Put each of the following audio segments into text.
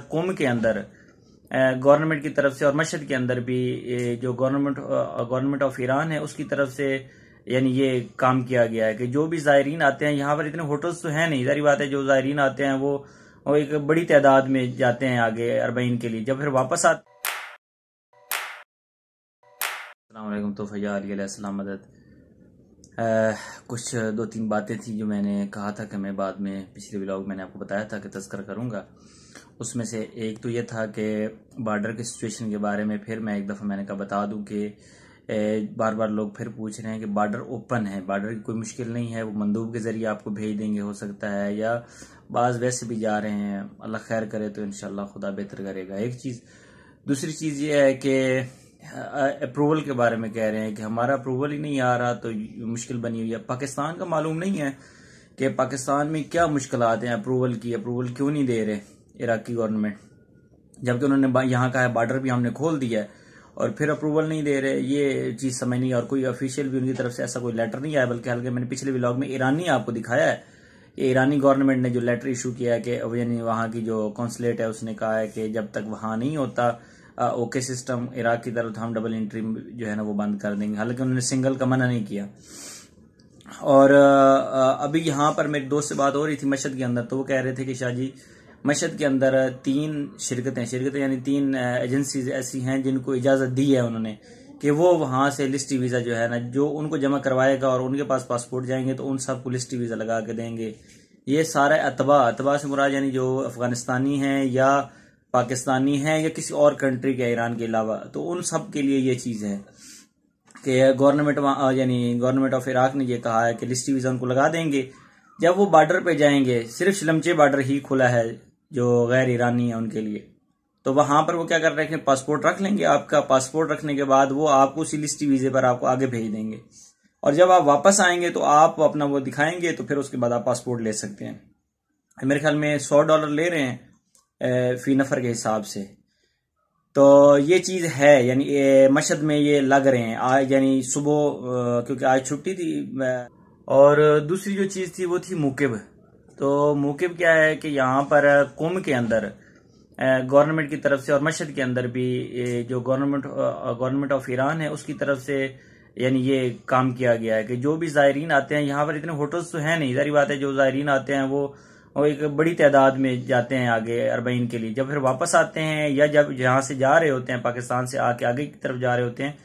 कुम के अंदर गवर्नमेंट की तरफ से और मशहद के अंदर भी जो गवर्नमेंट ऑफ ईरान है उसकी तरफ से यानी ये काम किया गया है कि जो भी ज़ायरीन आते हैं, यहाँ पर इतने होटल्स तो हैं नहीं, ज़ाहिर बात है, जो ज़ायरीन आते हैं वो एक बड़ी तादाद में जाते हैं आगे अरबईन के लिए। जब फिर वापस आते अस्सलाम तो फैया अलैहिस्सलाम मदद। कुछ 2-3 बातें थी जो मैंने कहा था कि मैं बाद में पिछले व्लॉग मैंने आपको बताया था कि तज़किरा करूँगा। उसमें से एक तो ये था कि बॉर्डर की सिचुएशन के बारे में फिर मैं एक दफ़ा मैंने कहा बता दूं कि बार बार लोग फिर पूछ रहे हैं कि बॉर्डर ओपन है, बॉर्डर की कोई मुश्किल नहीं है, वो मंदूब के ज़रिए आपको भेज देंगे हो सकता है, या बाज़ वैसे भी जा रहे हैं, अल्लाह खैर करे तो इंशाल्लाह खुदा बेहतर करेगा। एक चीज़। दूसरी चीज़ ये है कि अप्रूवल के बारे में कह रहे हैं कि हमारा अप्रूवल ही नहीं आ रहा तो मुश्किल बनी हुई है। पाकिस्तान का मालूम नहीं है कि पाकिस्तान में क्या मुश्किलात हैं अप्रूवल की, अप्रूवल क्यों नहीं दे रहे इराकी गवर्नमेंट, जबकि उन्होंने यहाँ का है बॉर्डर भी हमने खोल दिया है और फिर अप्रूवल नहीं दे रहे। ये चीज़ समझ नहीं, और कोई ऑफिशियल भी उनकी तरफ से ऐसा कोई लेटर नहीं आया, बल्कि हल्के मैंने पिछले व्लॉग में ईरानी आपको दिखाया है कि ईरानी गवर्नमेंट ने जो लेटर इशू किया है कि यानी वहाँ की जो कॉन्सुलेट है उसने कहा है कि जब तक वहाँ नहीं होता ओके सिस्टम इराक की तरफ हम डबल एंट्री जो है ना वो बंद कर देंगे। हालांकि उन्होंने सिंगल का मना नहीं किया। और अभी यहाँ पर मेरे दोस्त से बात हो रही थी मशहद के अंदर, तो वो कह रहे थे कि शाह जी मशहद के अंदर 3 शिरकतें यानी 3 एजेंसीज ऐसी हैं जिनको इजाज़त दी है उन्होंने कि वो वहाँ से लिस्टी वीज़ा जो है ना जो उनको जमा करवाएगा और उनके पास पासपोर्ट जाएंगे तो उन सबको लिस्टी वीज़ा लगा के देंगे। ये सारा अतबा से मुराद यानी जो अफगानिस्तानी हैं या पाकिस्तानी हैं या किसी और कंट्री के ईरान के अलावा, तो उन सब के लिए ये चीज़ है कि गवर्नमेंट ऑफ इराक ने ये कहा है कि लिस्टी वीज़ा उनको लगा देंगे। जब वो बॉर्डर पे जाएंगे, सिर्फ शलमचे बॉर्डर ही खुला है जो गैर ईरानी है उनके लिए, तो वहां पर वो क्या कर रहे हैं, पासपोर्ट रख लेंगे। आपका पासपोर्ट रखने के बाद वो आपको उसी लिस्टी वीज़े पर आपको आगे भेज देंगे, और जब आप वापस आएंगे तो आप अपना वो दिखाएंगे, तो फिर उसके बाद आप पासपोर्ट ले सकते हैं। मेरे ख्याल में $100 ले रहे हैं फी नफर के हिसाब से। तो ये चीज़ है, यानी मशहद में ये लग रहे हैं आज, यानी सुबह क्योंकि आज छुट्टी थी। और दूसरी जो चीज़ थी वो थी मुकिब। तो मुकिब क्या है कि यहाँ पर कुम के अंदर गवर्नमेंट की तरफ से और मशहद के अंदर भी जो गवर्नमेंट ऑफ ईरान है उसकी तरफ से यानी ये काम किया गया है कि जो भी ज़ायरीन आते हैं, यहाँ पर इतने होटल्स तो हैं नहीं, ज़ाहिर बात है, जो ज़ायरीन आते हैं वो एक बड़ी तादाद में जाते हैं आगे अरबईन के लिए। जब फिर वापस आते हैं या जब यहाँ से जा रहे होते हैं, पाकिस्तान से आगे की तरफ जा रहे होते हैं,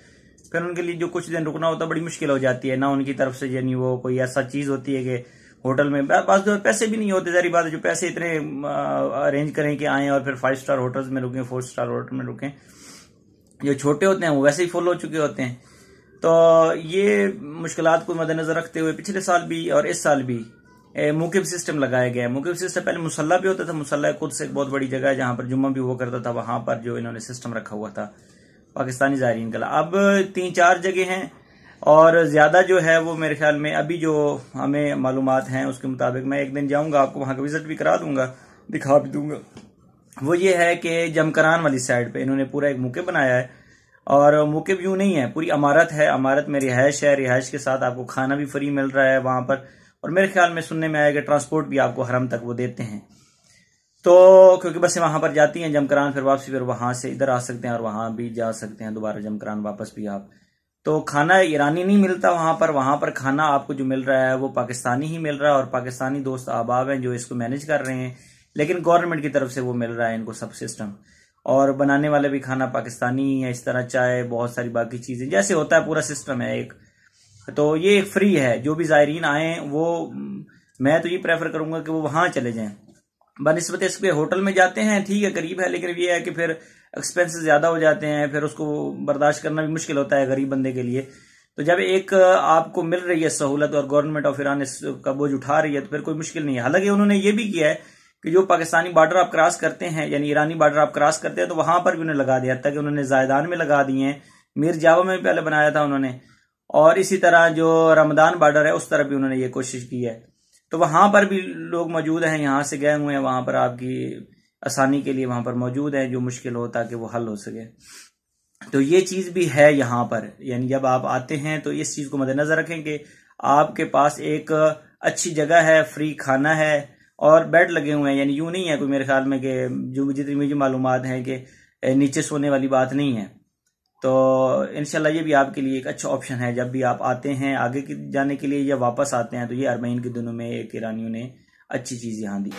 फिर उनके लिए जो कुछ दिन रुकना होता है बड़ी मुश्किल हो जाती है ना उनकी तरफ से, यानी वो कोई ऐसा चीज़ होती है कि होटल में बस जो पैसे भी नहीं होते, ज़ाहिर बात है, जो पैसे इतने अरेंज करें कि आएँ और फिर 5 स्टार होटल्स में रुकें, 4 स्टार होटल में रुकें, जो छोटे होते हैं वो वैसे ही फुल हो चुके होते हैं। तो ये मुश्किलात को मद्देनजर रखते हुए पिछले साल भी और इस साल भी मुकिब सिस्टम लगाया गया है। मुकिब सिस्टम पहले मुसल्ला भी होता था, मुसल्ला खुद से एक बहुत बड़ी जगह है जहाँ पर जुम्मा भी हुआ करता था, वहां पर जो इन्होंने सिस्टम रखा हुआ था पाकिस्तानी ज़ायरीन का। अब 3-4 जगह हैं और ज्यादा जो है वो मेरे ख्याल में अभी जो हमें मालूमात हैं उसके मुताबिक, मैं एक दिन जाऊंगा, आपको वहां का विजिट भी करा दूंगा, दिखा भी दूंगा। वो ये है कि जमकरान वाली साइड पे इन्होंने पूरा एक मुकिब बनाया है, और मुकिब यूं नहीं है, पूरी इमारत है, इमारत में रिहायश है, रिहायश के साथ आपको खाना भी फ्री मिल रहा है वहां पर, और मेरे ख्याल में सुनने में आया कि ट्रांसपोर्ट भी आपको हरम तक वो देते हैं। तो क्योंकि बसें वहां पर जाती हैं जमकरान, फिर वापसी फिर वहां से इधर आ सकते हैं और वहां भी जा सकते हैं दोबारा जमकरान वापस भी आप। तो खाना ईरानी नहीं मिलता वहां पर खाना आपको जो मिल रहा है वो पाकिस्तानी ही मिल रहा है, और पाकिस्तानी दोस्त अहबाब हैं जो इसको मैनेज कर रहे हैं, लेकिन गवर्नमेंट की तरफ से वो मिल रहा है इनको सब सिस्टम, और बनाने वाले भी खाना पाकिस्तानी ही है। इस तरह चाय, बहुत सारी बाकी चीजें जैसे होता है, पूरा सिस्टम है एक। तो ये फ्री है, जो भी ज़ायरीन आए वो, मैं तो ये प्रेफर करूंगा कि वो वहां चले जाएं। बनिस्बत इसके होटल में जाते हैं, ठीक है, करीब है, लेकिन ये है कि फिर एक्सपेंसेस ज्यादा हो जाते हैं, फिर उसको बर्दाश्त करना भी मुश्किल होता है गरीब बंदे के लिए। तो जब एक आपको मिल रही है सहूलत और गवर्नमेंट ऑफ ईरान इसका बोझ उठा रही है तो फिर कोई मुश्किल नहीं है। हालांकि उन्होंने ये भी किया है कि जो पाकिस्तानी बॉर्डर आप क्रॉस करते हैं, यानी ईरानी बॉर्डर आप क्रॉस करते हैं, तो वहां पर भी उन्हें लगा दिया था कि उन्होंने जायदान में लगा दिए हैं, मीर जावा में भी पहले बनाया था उन्होंने, और इसी तरह जो रमदान बॉर्डर है उस तरफ भी उन्होंने ये कोशिश की है। तो वहां पर भी लोग मौजूद हैं, यहाँ से गए हुए हैं, वहां पर आपकी आसानी के लिए वहां पर मौजूद है, जो मुश्किल हो ताकि वो हल हो सके। तो ये चीज भी है यहाँ पर, यानी जब आप आते हैं तो इस चीज को मद्देनजर रखें कि आपके पास एक अच्छी जगह है, फ्री खाना है, और बेड लगे हुए हैं, यानी यूं नहीं है कोई मेरे ख्याल में कि जो जितनी मुझे मालूमात है कि नीचे सोने वाली बात नहीं है। तो इंशाल्लाह ये भी आपके लिए एक अच्छा ऑप्शन है, जब भी आप आते हैं आगे जाने के लिए या वापस आते हैं तो ये अरबईन के दिनों में एक ईरानियों ने अच्छी चीज़ यहाँ दी।